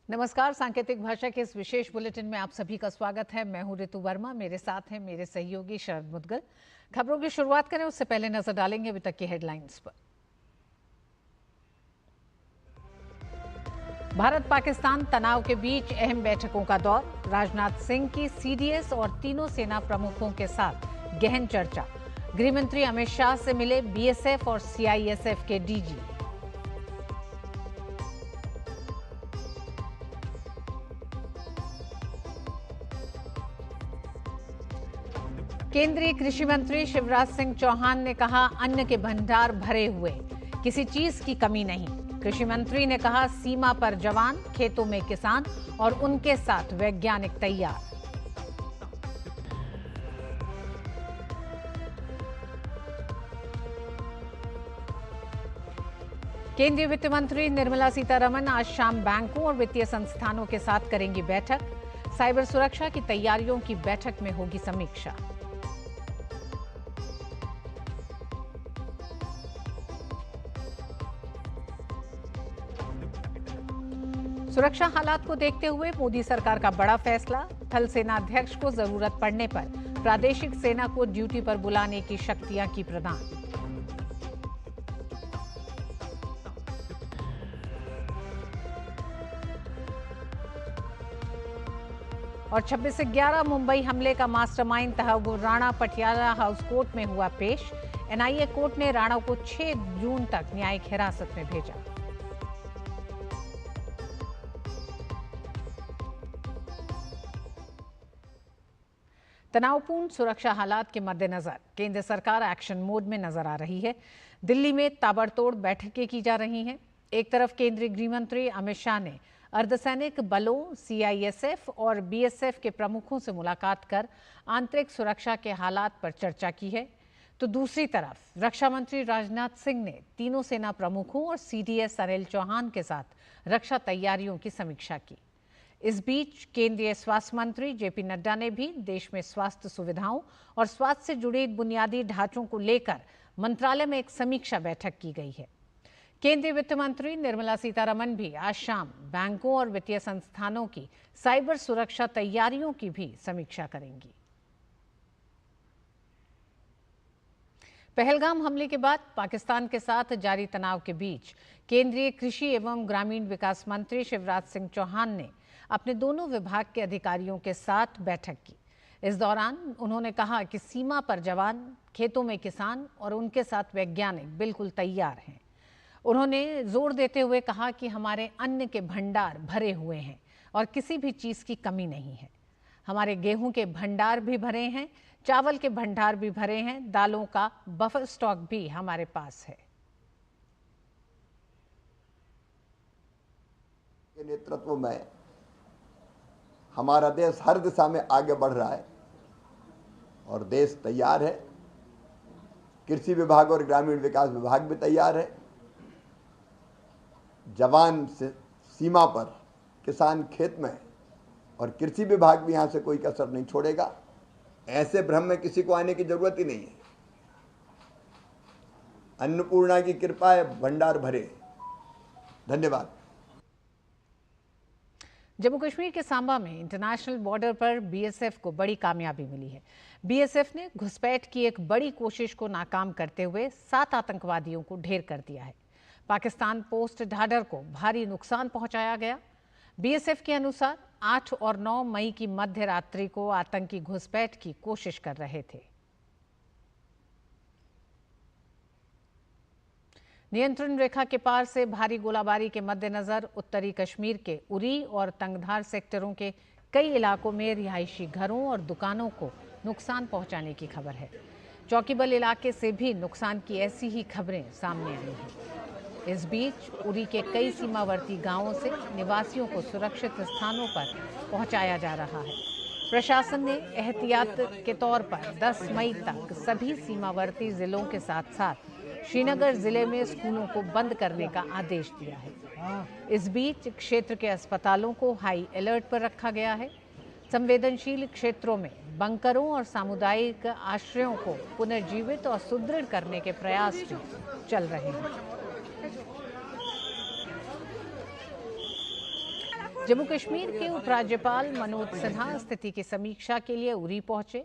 नमस्कार। सांकेतिक भाषा के इस विशेष बुलेटिन में आप सभी का स्वागत है। मैं हूं ऋतु वर्मा, मेरे साथ हैं मेरे सहयोगी शरद मुद्गल। खबरों की शुरुआत करें उससे पहले नजर डालेंगे अभी तक की हेडलाइंस पर। भारत पाकिस्तान तनाव के बीच अहम बैठकों का दौर, राजनाथ सिंह की सीडीएस और तीनों सेना प्रमुखों के साथ गहन चर्चा। गृहमंत्री अमित शाह से मिले बीएसएफ और सीआईएसएफ के डीजी। केंद्रीय कृषि मंत्री शिवराज सिंह चौहान ने कहा, अन्न के भंडार भरे हुए, किसी चीज की कमी नहीं। कृषि मंत्री ने कहा, सीमा पर जवान, खेतों में किसान और उनके साथ वैज्ञानिक तैयार। केंद्रीय वित्त मंत्री निर्मला सीतारमण आज शाम बैंकों और वित्तीय संस्थानों के साथ करेंगी बैठक। साइबर सुरक्षा की तैयारियों की बैठक में होगी समीक्षा। सुरक्षा हालात को देखते हुए मोदी सरकार का बड़ा फैसला, थल सेनाध्यक्ष को जरूरत पड़ने पर प्रादेशिक सेना को ड्यूटी पर बुलाने की शक्तियां की प्रदान। और 26 से 11 मुंबई हमले का mastermind Tahawwur Rana Patiala house court में हुआ पेश। एनआईए कोर्ट ने राणा को 6 जून तक न्यायिक हिरासत में भेजा। तनावपूर्ण सुरक्षा हालात के मद्देनजर केंद्र सरकार एक्शन मोड में नजर आ रही है। दिल्ली में ताबड़तोड़ बैठकें की जा रही हैं। एक तरफ केंद्रीय गृह मंत्री अमित शाह ने अर्धसैनिक बलों, सीआईएसएफ और बीएसएफ के प्रमुखों से मुलाकात कर आंतरिक सुरक्षा के हालात पर चर्चा की है, तो दूसरी तरफ रक्षा मंत्री राजनाथ सिंह ने तीनों सेना प्रमुखों और सीडीएस अनिल चौहान के साथ रक्षा तैयारियों की समीक्षा की। इस बीच केंद्रीय स्वास्थ्य मंत्री जेपी नड्डा ने भी देश में स्वास्थ्य सुविधाओं और स्वास्थ्य से जुड़े बुनियादी ढांचों को लेकर मंत्रालय में एक समीक्षा बैठक की गई है। केंद्रीय वित्त मंत्री निर्मला सीतारमण भी आज शाम बैंकों और वित्तीय संस्थानों की साइबर सुरक्षा तैयारियों की भी समीक्षा करेंगी। पहलगाम हमले के बाद पाकिस्तान के साथ जारी तनाव के बीच केंद्रीय कृषि एवं ग्रामीण विकास मंत्री शिवराज सिंह चौहान ने अपने दोनों विभाग के अधिकारियों के साथ बैठक की। इस दौरान उन्होंने कहा कि सीमा पर जवान, खेतों में किसान और उनके साथ वैज्ञानिक बिल्कुल तैयार हैं। उन्होंने जोर देते हुए कहा कि हमारे अन्न के भंडार भरे हुए हैं और किसी भी चीज़ की कमी नहीं है। हमारे गेहूं के भंडार भी भरे हैं, चावल के भंडार भी भरे हैं, दालों का बफर स्टॉक भी हमारे पास है। नेतृत्व में हमारा देश हर दिशा में आगे बढ़ रहा है और देश तैयार है। कृषि विभाग और ग्रामीण विकास विभाग भी तैयार है। जवान से सीमा पर, किसान खेत में और कृषि विभाग भी यहां से कोई कसर नहीं छोड़ेगा। ऐसे भ्रम में किसी को आने की जरूरत ही नहीं है। अन्नपूर्णा की कृपा है, भंडार भरे। धन्यवाद। जम्मू कश्मीर के सांबा में इंटरनेशनल बॉर्डर पर बीएसएफ को बड़ी कामयाबी मिली है। बीएसएफ ने घुसपैठ की एक बड़ी कोशिश को नाकाम करते हुए 7 आतंकवादियों को ढेर कर दिया है। पाकिस्तान पोस्ट ढाडर को भारी नुकसान पहुंचाया गया। बीएसएफ के अनुसार 8 और 9 मई की मध्य रात्रि को आतंकी घुसपैठ की कोशिश कर रहे थे। नियंत्रण रेखा के पार से भारी गोलाबारी के मद्देनजर उत्तरी कश्मीर के उरी और तंगधार सेक्टरों के कई इलाकों में रिहायशी घरों और दुकानों को नुकसान पहुंचाने की खबर है। चौकीबल इलाके से भी नुकसान की ऐसी ही खबरें सामने आई हैं। इस बीच उरी के कई सीमावर्ती गांवों से निवासियों को सुरक्षित स्थानों पर पहुंचाया जा रहा है। प्रशासन ने एहतियात के तौर पर 10 मई तक सभी सीमावर्ती जिलों के साथ साथ श्रीनगर जिले में स्कूलों को बंद करने का आदेश दिया है। इस बीच क्षेत्र के अस्पतालों को हाई अलर्ट पर रखा गया है। संवेदनशील क्षेत्रों में बंकरों और सामुदायिक आश्रयों को पुनर्जीवित और सुदृढ़ करने के प्रयास भी चल रहे हैं। जम्मू कश्मीर के उपराज्यपाल मनोज सिन्हा स्थिति की समीक्षा के लिए उरी पहुंचे।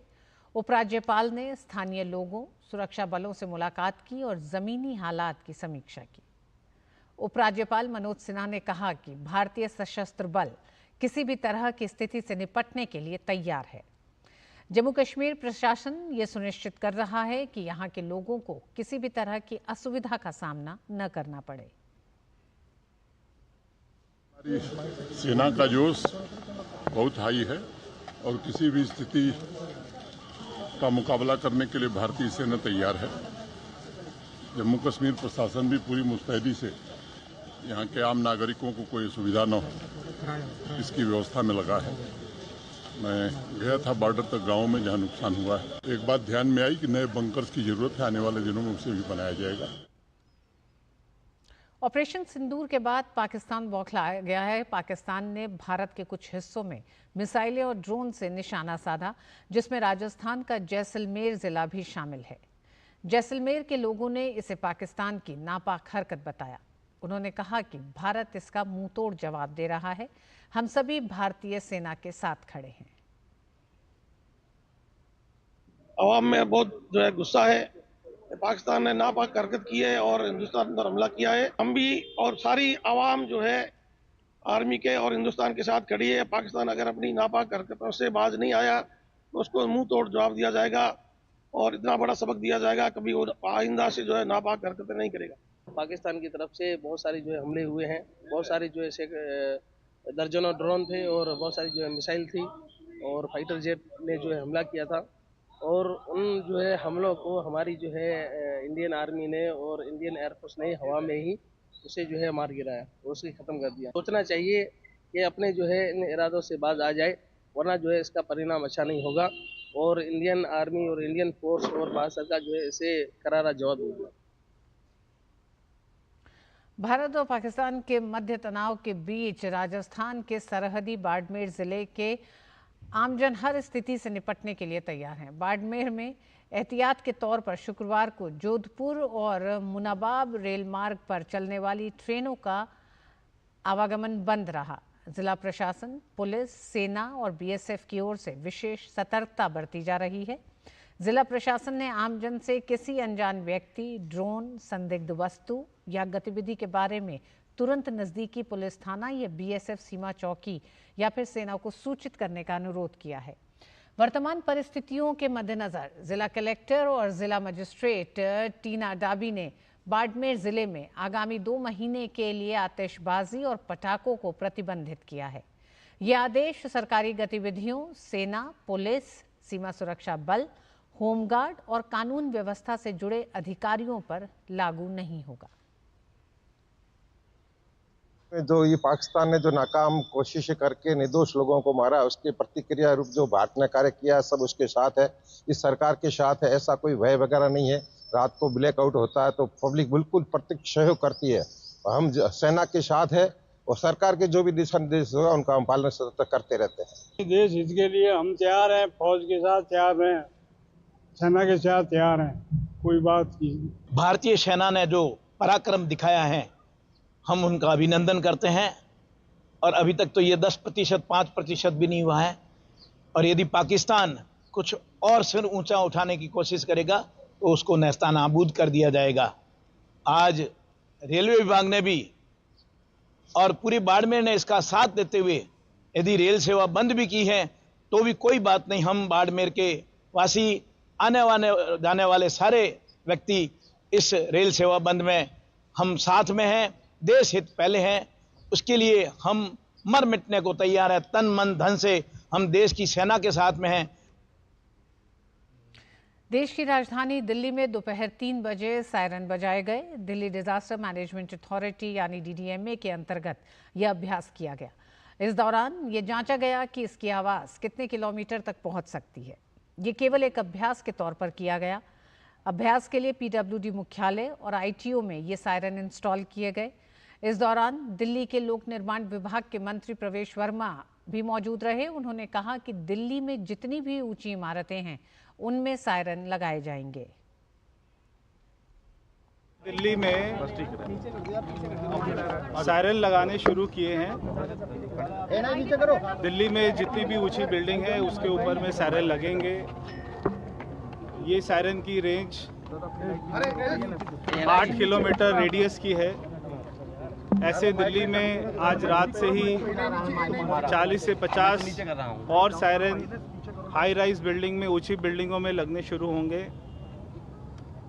उपराज्यपाल ने स्थानीय लोगों, सुरक्षा बलों से मुलाकात की और जमीनी हालात की समीक्षा की। उपराज्यपाल मनोज सिन्हा ने कहा कि भारतीय सशस्त्र बल किसी भी तरह की स्थिति से निपटने के लिए तैयार है। जम्मू कश्मीर प्रशासन ये सुनिश्चित कर रहा है कि यहाँ के लोगों को किसी भी तरह की असुविधा का सामना न करना पड़े। हमारी सेना का जोश बहुत हाई है और किसी भी स्थिति का मुकाबला करने के लिए भारतीय सेना तैयार है। जम्मू कश्मीर प्रशासन भी पूरी मुस्तैदी से यहाँ के आम नागरिकों को कोई सुविधा न हो इसकी व्यवस्था में लगा है। मैं गया था बॉर्डर तक गांव में जहां नुकसान हुआ है। एक बात ध्यान में आई कि नए बंकर्स की जरूरत है, आने वाले दिनों में उसे भी बनाया जाएगा। ऑपरेशन सिंदूर के बाद पाकिस्तान बौखलाया गया है। पाकिस्तान ने भारत के कुछ हिस्सों में मिसाइलें और ड्रोन से निशाना साधा, जिसमें राजस्थान का जैसलमेर जिला भी शामिल है। जैसलमेर के लोगों ने इसे पाकिस्तान की नापाक हरकत बताया। उन्होंने कहा कि भारत इसका मुंहतोड़ जवाब दे रहा है। हम सभी भारतीय सेना के साथ खड़े हैं। अवाम में बहुत जो है गुस्सा है। पाकिस्तान ने नापाक हरकत की है और हिंदुस्तान पर हमला किया है। हम भी और सारी आवाम जो है आर्मी के और हिंदुस्तान के साथ खड़ी है। पाकिस्तान अगर अपनी नापाक हरकतों से बाज नहीं आया तो उसको मुंह तोड़ जवाब दिया जाएगा और इतना बड़ा सबक दिया जाएगा, कभी वो आइंदा से जो है नापाक हरकतें नहीं करेगा। पाकिस्तान की तरफ से बहुत सारे जो है हमले हुए हैं। बहुत सारे जो है दर्जनों ड्रोन थे और बहुत सारी जो है मिसाइल थी और फाइटर जेट ने जो है हमला किया था और उन जो है हमलों को हमारी जो है इंडियन आर्मी ने और इंडियन एयरफोर्स ने हवा में ही उसे जो है मार गिराया, उसे खत्म कर दिया। सोचना चाहिए कि अपने जो है इन इरादों से बाज आ जाए, वरना जो है इसका परिणाम अच्छा नहीं होगा और इंडियन आर्मी और इंडियन फोर्स और भारत सरकार जो है इसे करारा जवाब देगा। भारत और पाकिस्तान के मध्य तनाव के बीच राजस्थान के सरहदी बाड़मेर जिले के आमजन हर स्थिति से निपटने के लिए तैयार हैं। बाड़मेर में एहतियात के तौर पर शुक्रवार को जोधपुर और मुनाबाब रेल मार्ग पर चलने वाली ट्रेनों का आवागमन बंद रहा। जिला प्रशासन, पुलिस, सेना और बीएसएफ की ओर से विशेष सतर्कता बरती जा रही है। जिला प्रशासन ने आमजन से किसी अनजान व्यक्ति, ड्रोन, संदिग्ध वस्तु या गतिविधि के बारे में तुरंत नजदीकी पुलिस थाना या बीएसएफ सीमा चौकी या फिर सेना को सूचित करने का अनुरोध किया है। वर्तमान परिस्थितियों के मद्देनजर जिला कलेक्टर और जिला मजिस्ट्रेट टीना डाबी ने बाड़मेर जिले में आगामी 2 महीने के लिए आतिशबाजी और पटाखों को प्रतिबंधित किया है। यह आदेश सरकारी गतिविधियों, सेना, पुलिस, सीमा सुरक्षा बल, होमगार्ड और कानून व्यवस्था से जुड़े अधिकारियों पर लागू नहीं होगा। जो ये पाकिस्तान ने जो नाकाम कोशिश करके निर्दोष लोगों को मारा, उसके प्रतिक्रिया रूप जो भारत ने कार्य किया सब उसके साथ है, इस सरकार के साथ है। ऐसा कोई भय वगैरह नहीं है। रात को ब्लैकआउट होता है तो पब्लिक बिल्कुल प्रत्यक्ष सहयोग करती है। हम सेना के साथ है और सरकार के जो भी दिशा निर्देश होगा उनका हम पालन सतत करते रहते हैं। देश हित के लिए हम तैयार हैं, फौज के साथ तैयार हैं, सेना के साथ तैयार हैं। कोई बात नहीं। भारतीय सेना ने जो पराक्रम दिखाया है हम उनका अभिनंदन करते हैं और अभी तक तो ये 10%, 5% भी नहीं हुआ है और यदि पाकिस्तान कुछ और सिर ऊंचा उठाने की कोशिश करेगा तो उसको नेस्तनाबूद कर दिया जाएगा। आज रेलवे विभाग ने भी और पूरी बाड़मेर ने इसका साथ देते हुए यदि रेल सेवा बंद भी की है तो भी कोई बात नहीं। हम बाड़मेर के वासी, आने जाने वाले सारे व्यक्ति इस रेल सेवा बंद में हम साथ में हैं। देश हित पहले है, उसके लिए हम मर मिटने को तैयार है। तन मन धन से हम देश की सेना के साथ में हैं। देश की राजधानी दिल्ली में दोपहर 3 बजे सायरन बजाए गए। दिल्ली डिजास्टर मैनेजमेंट अथॉरिटी यानी डीडीएमए के अंतर्गत यह अभ्यास किया गया। इस दौरान ये जांचा गया कि इसकी आवाज़ कितने किलोमीटर तक पहुंच सकती है। ये केवल एक अभ्यास के तौर पर किया गया। अभ्यास के लिए पीडब्ल्यूडी मुख्यालय और आईटीओ में ये सायरन इंस्टॉल किए गए। इस दौरान दिल्ली के लोक निर्माण विभाग के मंत्री प्रवेश वर्मा भी मौजूद रहे। उन्होंने कहा कि दिल्ली में जितनी भी ऊंची इमारतें हैं उनमें सायरन लगाए जाएंगे। दिल्ली में सायरन लगाने शुरू किए हैं। दिल्ली में जितनी भी ऊंची बिल्डिंग है उसके ऊपर में सायरन लगेंगे। ये सायरन की रेंज 8 किलोमीटर रेडियस की है। ऐसे दिल्ली में आज रात से ही 40 से 50 और सायरन हाई राइज बिल्डिंग में, ऊंची बिल्डिंगों में लगने शुरू होंगे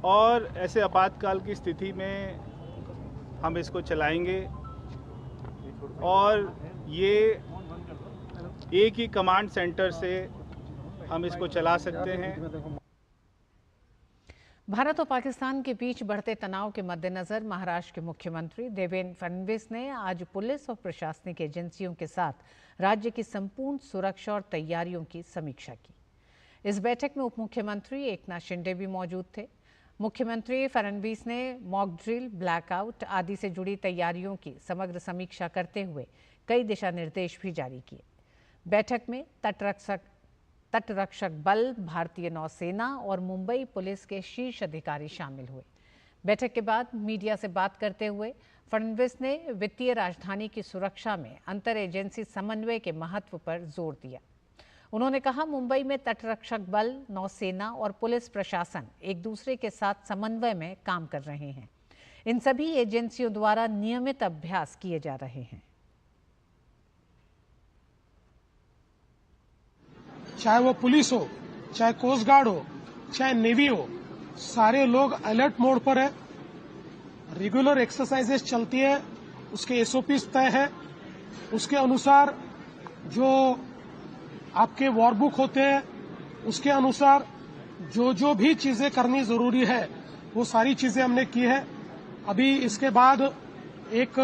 और ऐसे आपातकाल की स्थिति में हम इसको चलाएंगे और ये एक ही कमांड सेंटर से हम इसको चला सकते हैं। भारत और पाकिस्तान के बीच बढ़ते तनाव के मद्देनजर महाराष्ट्र के मुख्यमंत्री देवेंद्र फडणवीस ने आज पुलिस और प्रशासनिक एजेंसियों के साथ राज्य की संपूर्ण सुरक्षा और तैयारियों की समीक्षा की। इस बैठक में उप मुख्यमंत्री एकनाथ शिंदे भी मौजूद थे। मुख्यमंत्री फडणवीस ने मॉक ड्रिल, ब्लैकआउट आदि से जुड़ी तैयारियों की समग्र समीक्षा करते हुए कई दिशा निर्देश भी जारी किए। बैठक में तटरक्षक बल, भारतीय नौसेना और मुंबई पुलिस के शीर्ष अधिकारी शामिल हुए। बैठक के बाद मीडिया से बात करते हुए फडणवीस ने वित्तीय राजधानी की सुरक्षा में अंतर एजेंसी समन्वय के महत्व पर जोर दिया। उन्होंने कहा, मुंबई में तटरक्षक बल, नौसेना और पुलिस प्रशासन एक दूसरे के साथ समन्वय में काम कर रहे हैं। इन सभी एजेंसियों द्वारा नियमित अभ्यास किए जा रहे हैं। चाहे वो पुलिस हो, चाहे कोस्ट गार्ड हो, चाहे नेवी हो, सारे लोग अलर्ट मोड पर है। रेगुलर एक्सरसाइजेस चलती है, उसके एसओपीज तय है। उसके अनुसार जो आपके वॉर बुक होते हैं, उसके अनुसार जो भी चीजें करनी जरूरी है वो सारी चीजें हमने की है। अभी इसके बाद एक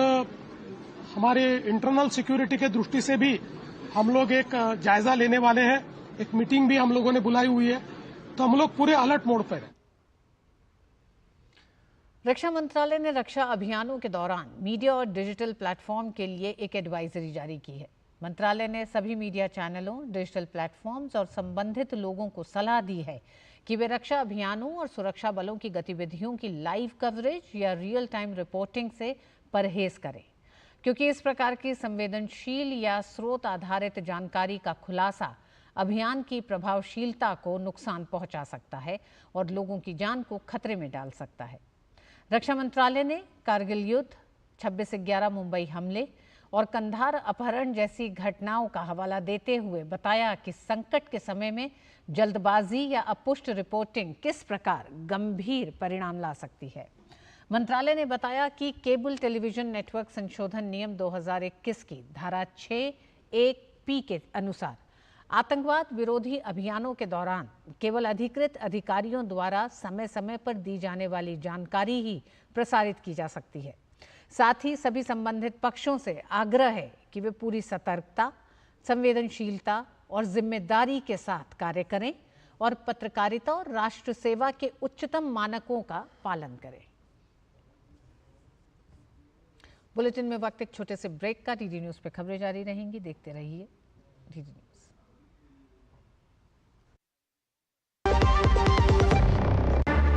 हमारे इंटरनल सिक्योरिटी के दृष्टि से भी हम लोग एक जायजा लेने वाले हैं। एक मीटिंग भी हम लोगों ने बुलाई हुई है, तो हम लोग पूरे अलर्ट मोड पर हैं। रक्षा मंत्रालय ने रक्षा अभियानों के दौरान मीडिया और डिजिटल प्लेटफॉर्म के लिए एक एडवाइजरी जारी की है। मंत्रालय ने सभी मीडिया चैनलों, डिजिटल प्लेटफॉर्म्स और संबंधित लोगों को सलाह दी है कि वे रक्षा अभियानों और सुरक्षा बलों की गतिविधियों की लाइव कवरेज या रियल टाइम रिपोर्टिंग से परहेज करें, क्योंकि इस प्रकार की संवेदनशील या स्रोत आधारित जानकारी का खुलासा अभियान की प्रभावशीलता को नुकसान पहुंचा सकता है और लोगों की जान को खतरे में डाल सकता है। रक्षा मंत्रालय ने कारगिल युद्ध, 26/11 मुंबई हमले और कंधार अपहरण जैसी घटनाओं का हवाला देते हुए बताया कि संकट के समय में जल्दबाजी या अपुष्ट रिपोर्टिंग किस प्रकार गंभीर परिणाम ला सकती है। मंत्रालय ने बताया कि केबल टेलीविजन नेटवर्क संशोधन नियम 2021 की धारा 6(1)(p) के अनुसार आतंकवाद विरोधी अभियानों के दौरान केवल अधिकृत अधिकारियों द्वारा समय समय पर दी जाने वाली जानकारी ही प्रसारित की जा सकती है। साथ ही सभी संबंधित पक्षों से आग्रह है कि वे पूरी सतर्कता, संवेदनशीलता और जिम्मेदारी के साथ कार्य करें और पत्रकारिता और राष्ट्र सेवा के उच्चतम मानकों का पालन करें। बुलेटिन में वक्त एक छोटे से ब्रेक का। डीडी न्यूज पे खबरें जारी रहेंगी, देखते रहिए डीडी न्यूज।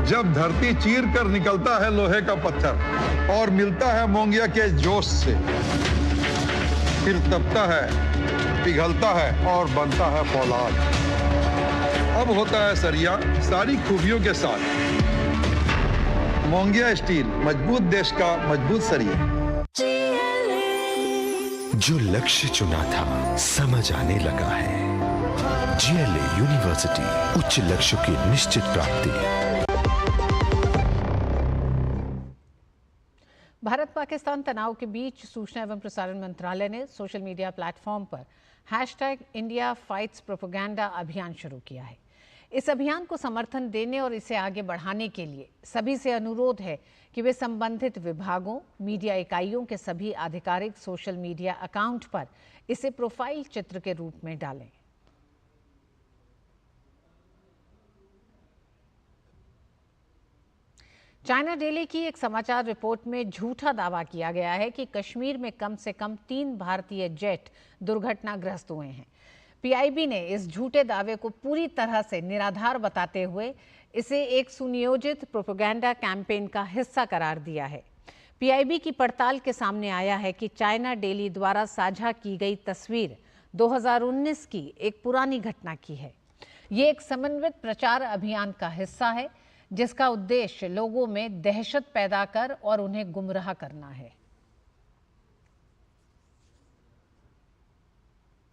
जब धरती चीर कर निकलता है लोहे का पत्थर और मिलता है मोंगिया के जोश से, फिर तपता है, पिघलता है और बनता है फौलाद। अब होता है सरिया सारी खूबियों के साथ। मोंगिया स्टील, मजबूत देश का मजबूत सरिया। जो लक्ष्य चुना था समझ आने लगा है। GLA यूनिवर्सिटी, उच्च लक्ष्य की निश्चित प्राप्ति। भारत पाकिस्तान तनाव के बीच सूचना एवं प्रसारण मंत्रालय ने सोशल मीडिया प्लेटफॉर्म पर #India Fights Propaganda अभियान शुरू किया है। इस अभियान को समर्थन देने और इसे आगे बढ़ाने के लिए सभी से अनुरोध है कि वे संबंधित विभागों, मीडिया इकाइयों के सभी आधिकारिक सोशल मीडिया अकाउंट पर इसे प्रोफाइल चित्र के रूप में डालें। चाइना डेली की एक समाचार रिपोर्ट में झूठा दावा किया गया है कि कश्मीर में कम से कम 3 भारतीय जेट दुर्घटनाग्रस्त हुए हैं। PIB ने इस झूठे दावे को पूरी तरह से निराधार बताते हुए इसे एक सुनियोजित प्रोपेगेंडा कैंपेन का हिस्सा करार दिया है। पीआईबी की पड़ताल के सामने आया है कि चाइना डेली द्वारा साझा की गई तस्वीर 2019 की एक पुरानी घटना की है। ये एक समन्वित प्रचार अभियान का हिस्सा है जिसका उद्देश्य लोगों में दहशत पैदा कर और उन्हें गुमराह करना है।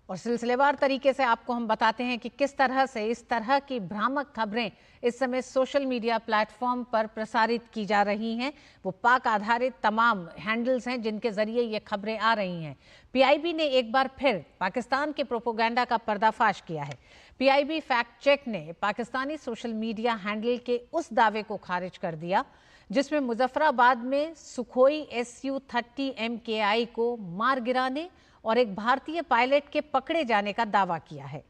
और सिलसिलेवार तरीके से आपको हम बताते हैं कि किस तरह से इस तरह की भ्रामक खबरें इस समय सोशल मीडिया प्लेटफॉर्म पर प्रसारित की जा रही हैं। वो पाक आधारित तमाम हैंडल्स हैं जिनके जरिए ये खबरें आ रही हैं। पीआईबी ने एक बार फिर पाकिस्तान के प्रोपेगेंडा का पर्दाफाश किया है। पीआईबी फैक्ट चेक ने पाकिस्तानी सोशल मीडिया हैंडल के उस दावे को खारिज कर दिया जिसमें मुजफ्फराबाद में सुखोई Su-30 MKI को मार गिराने और एक भारतीय पायलट के पकड़े जाने का दावा किया है।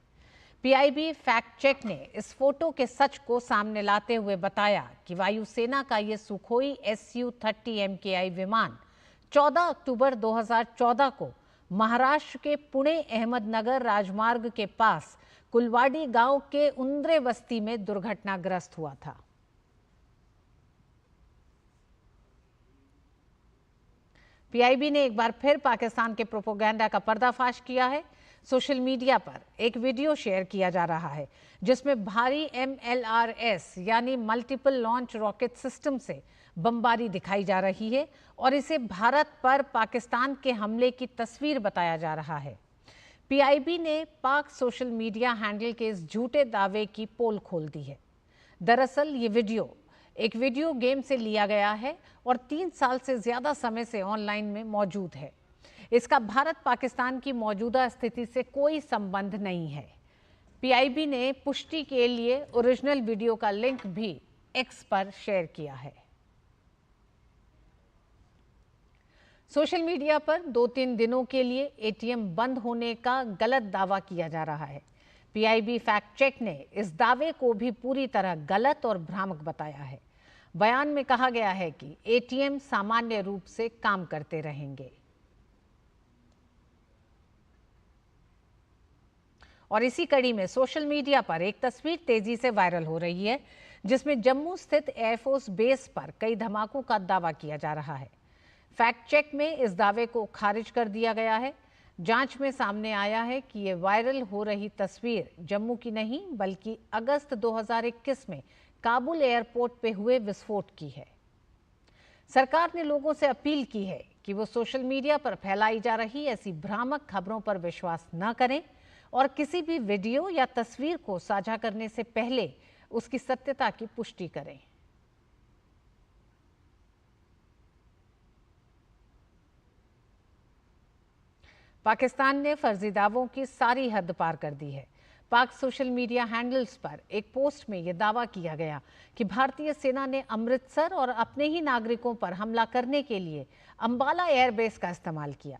पीआईबी फैक्ट चेक ने इस फोटो के सच को सामने लाते हुए बताया कि वायुसेना का ये सुखोई Su-30 MKI विमान 14 अक्टूबर 2014 को महाराष्ट्र के पुणे अहमदनगर राजमार्ग के पास कुलवाड़ी गांव के उंद्रे बस्ती में दुर्घटनाग्रस्त हुआ था। पीआईबी ने एक बार फिर पाकिस्तान के प्रोपेगेंडा का पर्दाफाश किया है। सोशल मीडिया पर एक वीडियो शेयर किया जा रहा है जिसमें भारी MLRS यानी मल्टीपल लॉन्च रॉकेट सिस्टम से बमबारी दिखाई जा रही है और इसे भारत पर पाकिस्तान के हमले की तस्वीर बताया जा रहा है। पीआईबी ने पाक सोशल मीडिया हैंडल के इस झूठे दावे की पोल खोल दी है। दरअसल ये वीडियो एक वीडियो गेम से लिया गया है और 3 साल से ज्यादा समय से ऑनलाइन में मौजूद है। इसका भारत पाकिस्तान की मौजूदा स्थिति से कोई संबंध नहीं है। पीआईबी ने पुष्टि के लिए ओरिजिनल वीडियो का लिंक भी एक्स पर शेयर किया है। सोशल मीडिया पर 2-3 दिनों के लिए एटीएम बंद होने का गलत दावा किया जा रहा है। पीआईबी फैक्ट चेक ने इस दावे को भी पूरी तरह गलत और भ्रामक बताया है। बयान में कहा गया है कि एटीएम सामान्य रूप से काम करते रहेंगे। और इसी कड़ी में सोशल मीडिया पर एक तस्वीर तेजी से वायरल हो रही है जिसमें जम्मू स्थित एयरफोर्स बेस पर कई धमाकों का दावा किया जा रहा है। फैक्ट चेक में इस दावे को खारिज कर दिया गया है। जांच में सामने आया है कि ये वायरल हो रही तस्वीर जम्मू की नहीं बल्कि अगस्त 2021 में काबुल एयरपोर्ट पे हुए विस्फोट की है। सरकार ने लोगों से अपील की है कि वो सोशल मीडिया पर फैलाई जा रही ऐसी भ्रामक खबरों पर विश्वास न करें और किसी भी वीडियो या तस्वीर को साझा करने से पहले उसकी सत्यता की पुष्टि करें। पाकिस्तान ने फर्जी दावों की सारी हद पार कर दी है। पाक सोशल मीडिया हैंडल्स पर एक पोस्ट में यह दावा किया गया कि भारतीय सेना ने अमृतसर और अपने ही नागरिकों पर हमला करने के लिए अंबाला एयरबेस का इस्तेमाल किया।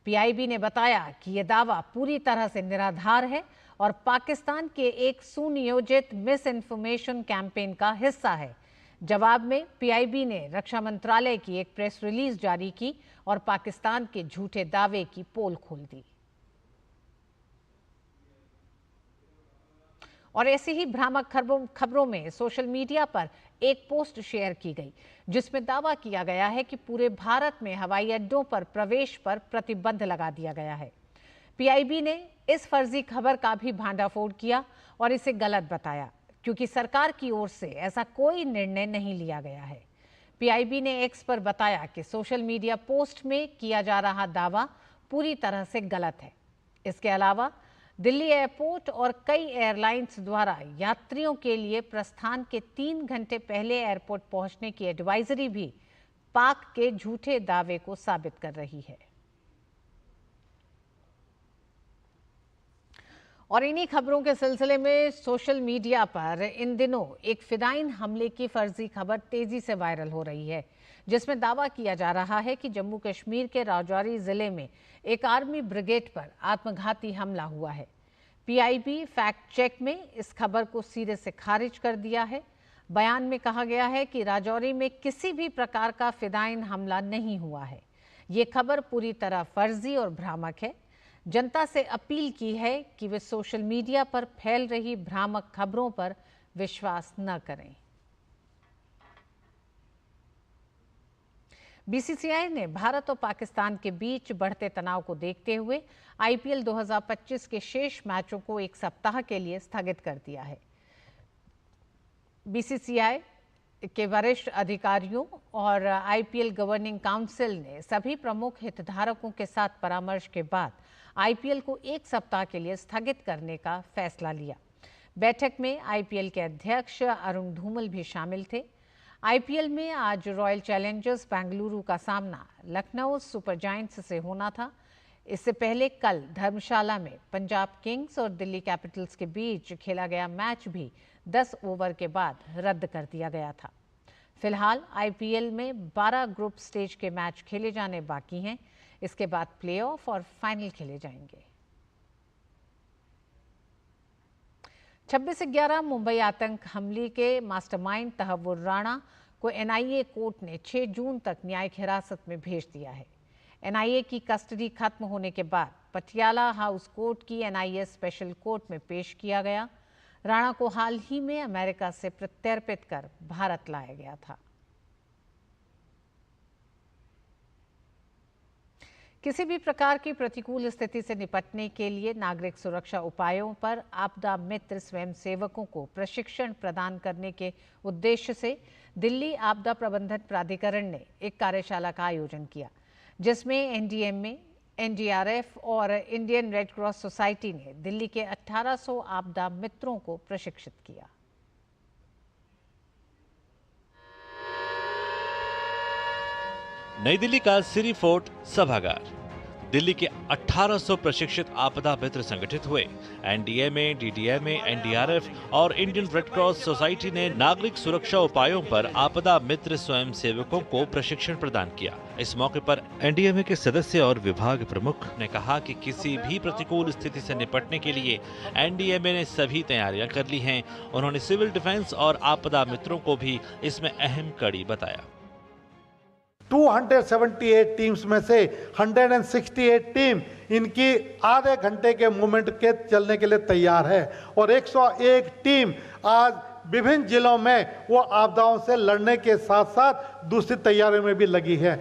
पीआईबी ने बताया कि यह दावा पूरी तरह से निराधार है और पाकिस्तान के एक सुनियोजित मिस इन्फॉर्मेशन कैंपेन का हिस्सा है। जवाब में पीआईबी ने रक्षा मंत्रालय की एक प्रेस रिलीज जारी की और पाकिस्तान के झूठे दावे की पोल खोल दी। और ऐसी ही भ्रामक खबरों में सोशल मीडिया पर एक पोस्ट शेयर की गई जिसमें दावा किया गया है कि पूरे भारत में हवाई अड्डों पर प्रवेश पर प्रतिबंध लगा दिया गया है। पीआईबी ने इस फर्जी खबर का भी भांडाफोड़ किया और इसे गलत बताया क्योंकि सरकार की ओर से ऐसा कोई निर्णय नहीं लिया गया है। पीआईबी ने एक्स पर बताया कि सोशल मीडिया पोस्ट में किया जा रहा दावा पूरी तरह से गलत है। इसके अलावा दिल्ली एयरपोर्ट और कई एयरलाइंस द्वारा यात्रियों के लिए प्रस्थान के 3 घंटे पहले एयरपोर्ट पहुंचने की एडवाइजरी भी पाक के झूठे दावे को साबित कर रही है। और इन्हीं खबरों के सिलसिले में सोशल मीडिया पर इन दिनों एक फिदाइन हमले की फर्जी खबर तेजी से वायरल हो रही है जिसमें दावा किया जा रहा है कि जम्मू कश्मीर के राजौरी जिले में एक आर्मी ब्रिगेड पर आत्मघाती हमला हुआ है। पीआईबी फैक्ट चेक में इस खबर को सिरे से खारिज कर दिया है। बयान में कहा गया है कि राजौरी में किसी भी प्रकार का फिदाइन हमला नहीं हुआ है। ये खबर पूरी तरह फर्जी और भ्रामक है। जनता से अपील की है कि वे सोशल मीडिया पर फैल रही भ्रामक खबरों पर विश्वास न करें। बीसीसीआई ने भारत और पाकिस्तान के बीच बढ़ते तनाव को देखते हुए आईपीएल 2025 के शेष मैचों को एक सप्ताह के लिए स्थगित कर दिया है। बीसीसीआई के वरिष्ठ अधिकारियों और आईपीएल गवर्निंग काउंसिल ने सभी प्रमुख हितधारकों के साथ परामर्श के बाद आईपीएल को एक सप्ताह के लिए स्थगित करने का फैसला लिया। बैठक में आईपीएल के अध्यक्ष अरुण धूमल भी शामिल थे। आईपीएल में आज रॉयल चैलेंजर्स बेंगलुरु का सामना लखनऊ सुपर जायंट्स से होना था। इससे पहले कल धर्मशाला में पंजाब किंग्स और दिल्ली कैपिटल्स के बीच खेला गया मैच भी 10 ओवर के बाद रद्द कर दिया गया था। फिलहाल आईपीएल में 12 ग्रुप स्टेज के मैच खेले जाने बाकी हैं। इसके बाद प्लेऑफ और फाइनल खेले जाएंगे। 26/11 मुंबई आतंक हमले के मास्टरमाइंड तहव्वुर राणा को एनआईए कोर्ट ने 6 जून तक न्यायिक हिरासत में भेज दिया है। एनआईए की कस्टडी खत्म होने के बाद पटियाला हाउस कोर्ट की एनआईए स्पेशल कोर्ट में पेश किया गया। राणा को हाल ही में अमेरिका से प्रत्यर्पित कर भारत लाया गया था। किसी भी प्रकार की प्रतिकूल स्थिति से निपटने के लिए नागरिक सुरक्षा उपायों पर आपदा मित्र स्वयंसेवकों को प्रशिक्षण प्रदान करने के उद्देश्य से दिल्ली आपदा प्रबंधन प्राधिकरण ने एक कार्यशाला का आयोजन किया, जिसमें एनडीएमए, एनडीआरएफ और इंडियन रेड क्रॉस सोसाइटी ने दिल्ली के 1800 आपदा मित्रों को प्रशिक्षित किया। नई दिल्ली का सिरी फोर्ट सभागार। दिल्ली के 1800 प्रशिक्षित आपदा मित्र संगठित हुए। एनडीएमए, डीडीएमए, एनडीआरएफ और इंडियन रेड क्रॉस सोसाइटी ने नागरिक सुरक्षा उपायों पर आपदा मित्र स्वयंसेवकों को प्रशिक्षण प्रदान किया। इस मौके पर एनडीएमए के सदस्य और विभाग प्रमुख ने कहा कि किसी भी प्रतिकूल स्थिति से निपटने के लिए एनडीएमए ने सभी तैयारियां कर ली हैं। उन्होंने सिविल डिफेंस और आपदा मित्रों को भी इसमें अहम कड़ी बताया। 278 टीम्स में से 168 टीम इनकी आधे घंटे के मूवमेंट के चलने के लिए तैयार है और 101 टीम आज विभिन्न जिलों में वो आपदाओं से लड़ने के साथ साथ दूसरी तैयारियों में भी लगी है।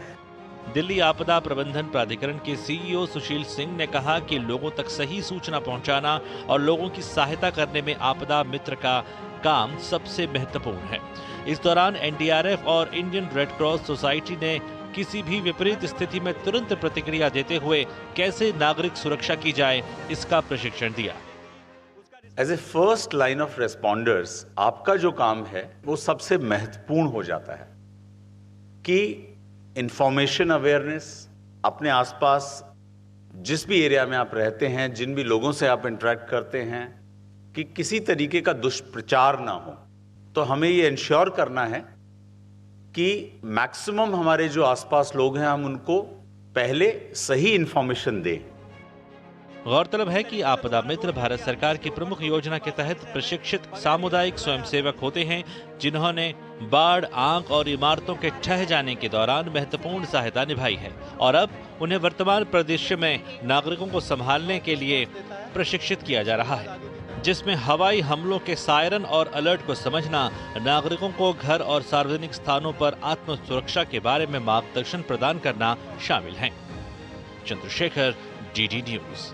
दिल्ली आपदा प्रबंधन प्राधिकरण के सीईओ सुशील सिंह ने कहा कि लोगों तक सही सूचना पहुंचाना और लोगों की सहायता करने में आपदा मित्र का काम सबसे महत्वपूर्ण है। इस दौरान एनडीआरएफ और इंडियन रेड क्रॉस सोसाइटी ने किसी भी विपरीत स्थिति में तुरंत प्रतिक्रिया देते हुए कैसे नागरिक सुरक्षा की जाए, इसका प्रशिक्षण दिया। As a first line of responders आपका जो काम है वो सबसे महत्वपूर्ण हो जाता है कि इंफॉर्मेशन अवेयरनेस, अपने आसपास जिस भी एरिया में आप रहते हैं, जिन भी लोगों से आप इंटरेक्ट करते हैं, कि किसी तरीके का दुष्प्रचार ना हो। तो हमें ये इंश्योर करना है कि मैक्सिमम हमारे जो आसपास लोग हैं हम उनको पहले सही इंफॉर्मेशन दें। गौरतलब है कि आपदा मित्र भारत सरकार की प्रमुख योजना के तहत प्रशिक्षित सामुदायिक स्वयंसेवक होते हैं, जिन्होंने बाढ़, आग और इमारतों के ढह जाने के दौरान महत्वपूर्ण सहायता निभाई है और अब उन्हें वर्तमान परिदृश्य में नागरिकों को संभालने के लिए प्रशिक्षित किया जा रहा है, जिसमें हवाई हमलों के सायरन और अलर्ट को समझना, नागरिकों को घर और सार्वजनिक स्थानों पर आत्म सुरक्षा के बारे में मार्गदर्शन प्रदान करना शामिल है। Chandrashekhar, DD news.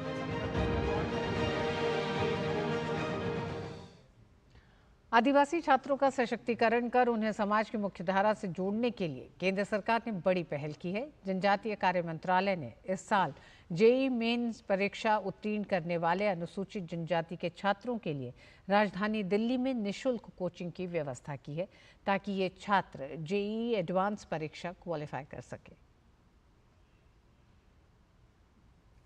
आदिवासी छात्रों का सशक्तिकरण कर उन्हें समाज की मुख्यधारा से जोड़ने के लिए केंद्र सरकार ने बड़ी पहल की है। जनजातीय कार्य मंत्रालय ने इस साल जेईई मेंस परीक्षा उत्तीर्ण करने वाले अनुसूचित जनजाति के छात्रों के लिए राजधानी दिल्ली में निःशुल्क कोचिंग की व्यवस्था की है, ताकि ये छात्र जेईई एडवांस परीक्षा क्वालिफाई कर सके।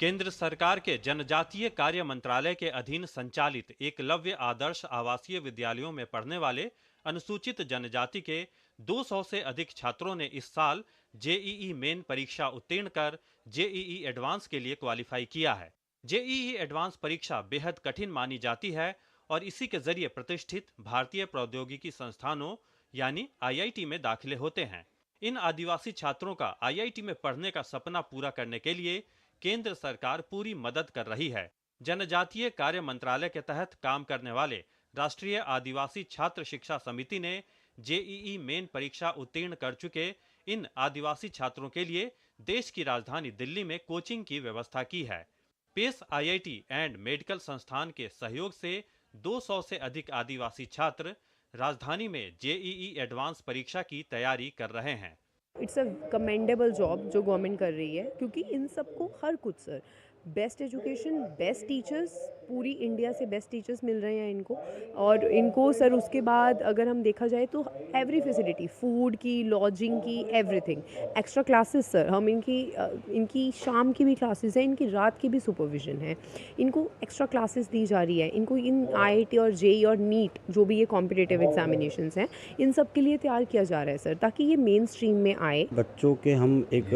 केंद्र सरकार के जनजातीय कार्य मंत्रालय के अधीन संचालित एकलव्य आदर्श आवासीय विद्यालयों में पढ़ने वाले अनुसूचित जनजाति के 200 से अधिक छात्रों ने इस साल जेईई मेन परीक्षा उत्तीर्ण कर जेईई एडवांस के लिए क्वालिफाई किया है। जेईई एडवांस परीक्षा बेहद कठिन मानी जाती है और इसी के जरिए प्रतिष्ठित भारतीय प्रौद्योगिकी संस्थानों यानी आईआईटी में दाखिले होते हैं। इन आदिवासी छात्रों का आईआईटी में पढ़ने का सपना पूरा करने के लिए केंद्र सरकार पूरी मदद कर रही है। जनजातीय कार्य मंत्रालय के तहत काम करने वाले राष्ट्रीय आदिवासी छात्र शिक्षा समिति ने जेईई मेन परीक्षा उत्तीर्ण कर चुके इन आदिवासी छात्रों के लिए देश की राजधानी दिल्ली में कोचिंग की व्यवस्था की है। पेस आईआईटी एंड मेडिकल संस्थान के सहयोग से 200 से अधिक आदिवासी छात्र राजधानी में जेईई एडवांस परीक्षा की तैयारी कर रहे हैं। इट्स अ कमेंडेबल जॉब जो गवर्नमेंट कर रही है, क्योंकि इन सबको हर कुछ sir, best education, best teachers, पूरी इंडिया से बेस्ट टीचर्स मिल रहे हैं इनको। और इनको सर उसके बाद अगर हम देखा जाए तो एवरी फैसिलिटी, फूड की, लॉजिंग की, एवरीथिंग। एक्स्ट्रा क्लासेस सर, हम इनकी शाम की भी क्लासेस हैं, इनकी रात की भी सुपरविजन है। इनको एक्स्ट्रा क्लासेस दी जा रही है। इनको इन आईआईटी और जेईई और नीट जो भी ये कॉम्पिटिटिव एग्जामिनेशंस हैं, इन सब के लिए तैयार किया जा रहा है सर, ताकि ये मेन स्ट्रीम में आए। बच्चों के हम एक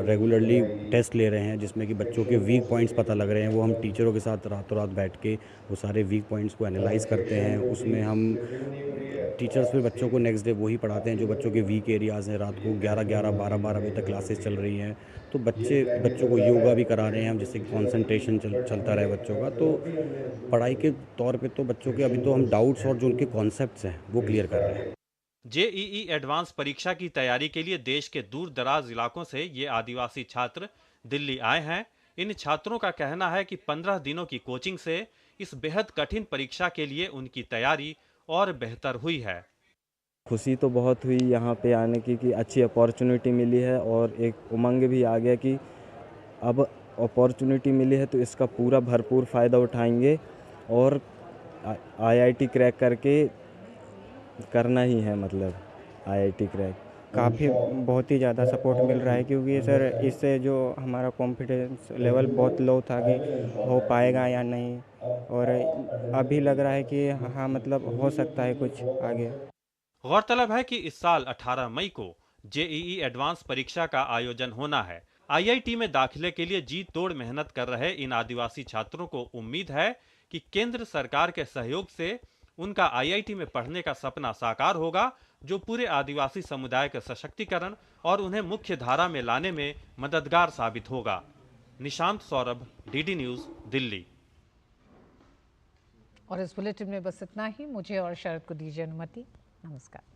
रेगुलरली टेस्ट ले रहे हैं जिसमें कि बच्चों के वीक पॉइंट्स पता लग रहे हैं। वो हम टीचरों के साथ रातों रात बैठ के वो सारे वीक पॉइंट्स को एनालाइज करते हैं। उसमें हम टीचर्स फिर बच्चों को नेक्स्ट डे वही पढ़ाते हैं जो बच्चों के वीक एरियाज़ हैं। रात को 11-11, 12-12 बजे तक क्लासेस चल रही हैं। तो बच्चों को योगा भी करा रहे हैं हम, जिससे कॉन्सेंट्रेशन चलता रहे बच्चों का। तो पढ़ाई के तौर पे तो बच्चों के अभी तो हम डाउट्स और जो उनके कॉन्सेप्ट्स हैं वो क्लियर कर रहे हैं। जेईई एडवांस परीक्षा की तैयारी के लिए देश के दूर दराज इलाकों से ये आदिवासी छात्र दिल्ली आए हैं। इन छात्रों का कहना है कि 15 दिनों की कोचिंग से इस बेहद कठिन परीक्षा के लिए उनकी तैयारी और बेहतर हुई है। खुशी तो बहुत हुई यहाँ पे आने की कि अच्छी अपॉर्चुनिटी मिली है, और एक उमंग भी आ गया कि अब अपॉर्चुनिटी मिली है तो इसका पूरा भरपूर फ़ायदा उठाएंगे और आईआईटी क्रैक करके करना ही है। मतलब आईआईटी क्रैक काफ़ी बहुत ही ज़्यादा सपोर्ट मिल रहा है, क्योंकि सर इससे जो हमारा कॉन्फिडेंस लेवल बहुत लो था कि हो पाएगा या नहीं, और अभी लग रहा है कि हाँ मतलब हो सकता है कुछ आगे। गौरतलब है कि इस साल 18 मई को जेईई एडवांस परीक्षा का आयोजन होना है। आईआईटी में दाखिले के लिए जी तोड़ मेहनत कर रहे इन आदिवासी छात्रों को उम्मीद है कि केंद्र सरकार के सहयोग से उनका आईआईटी में पढ़ने का सपना साकार होगा, जो पूरे आदिवासी समुदाय के सशक्तिकरण और उन्हें मुख्य धारा में लाने में मददगार साबित होगा। Nishant Saurabh, DD news, Delhi. और इस बुलेटिन में बस इतना ही। मुझे और शरद को दीजिए अनुमति। नमस्कार।